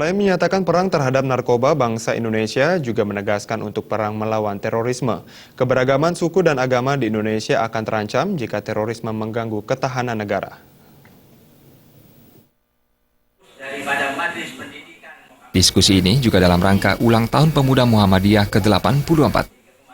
Selain menyatakan perang terhadap narkoba, bangsa Indonesia juga menegaskan untuk perang melawan terorisme. Keberagaman suku dan agama di Indonesia akan terancam jika terorisme mengganggu ketahanan negara. Diskusi ini juga dalam rangka ulang tahun Pemuda Muhammadiyah ke-84.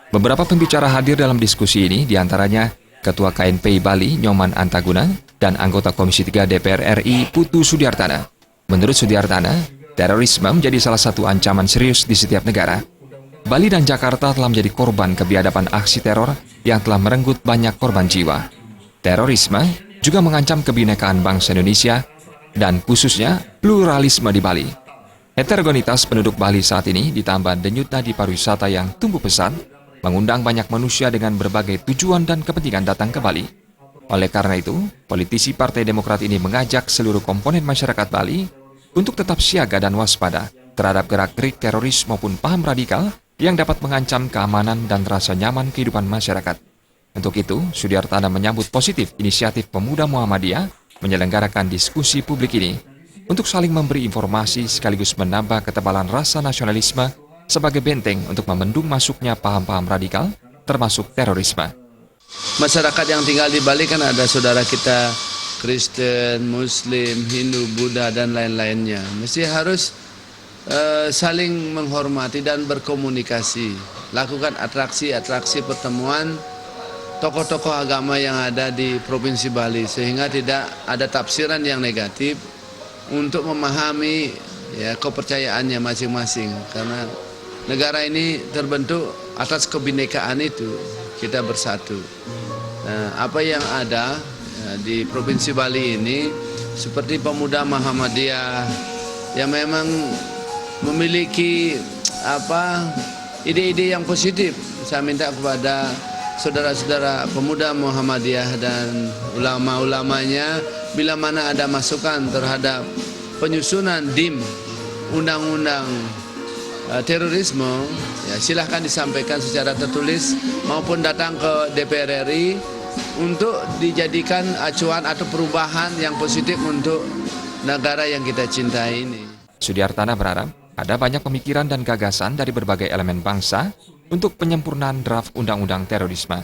Beberapa pembicara hadir dalam diskusi ini, diantaranya Ketua KNPI Bali Nyoman Antaguna dan anggota Komisi 3 DPR RI Putu Sudiartana. Menurut Sudiartana, terorisme menjadi salah satu ancaman serius di setiap negara. Bali dan Jakarta telah menjadi korban kebiadaban aksi teror yang telah merenggut banyak korban jiwa. Terorisme juga mengancam kebinekaan bangsa Indonesia dan khususnya pluralisme di Bali. Heterogenitas penduduk Bali saat ini ditambah denyut nadi pariwisata yang tumbuh pesat, mengundang banyak manusia dengan berbagai tujuan dan kepentingan datang ke Bali. Oleh karena itu, politisi Partai Demokrat ini mengajak seluruh komponen masyarakat Bali untuk tetap siaga dan waspada terhadap gerak-gerik teroris maupun paham radikal yang dapat mengancam keamanan dan rasa nyaman kehidupan masyarakat. Untuk itu, Sudiartana menyambut positif inisiatif Pemuda Muhammadiyah menyelenggarakan diskusi publik ini untuk saling memberi informasi sekaligus menambah ketebalan rasa nasionalisme sebagai benteng untuk membendung masuknya paham-paham radikal, termasuk terorisme. Masyarakat yang tinggal di Bali kan ada saudara kita Kristen, Muslim, Hindu, Buddha, dan lain-lainnya. Mesti harus saling menghormati dan berkomunikasi. Lakukan atraksi-atraksi pertemuan tokoh-tokoh agama yang ada di Provinsi Bali, sehingga tidak ada tafsiran yang negatif untuk memahami kepercayaannya masing-masing. Karena negara ini terbentuk atas kebinekaan itu, kita bersatu. Nah, apa yang ada di Provinsi Bali ini seperti Pemuda Muhammadiyah yang memang memiliki ide-ide yang positif. Saya minta kepada saudara-saudara Pemuda Muhammadiyah dan ulama-ulamanya, bila mana ada masukan terhadap penyusunan DIM undang-undang terorisme, silahkan disampaikan secara tertulis maupun datang ke DPR RI untuk dijadikan acuan atau perubahan yang positif untuk negara yang kita cintai ini. Sudiartana berharap ada banyak pemikiran dan gagasan dari berbagai elemen bangsa untuk penyempurnaan draft undang-undang terorisme.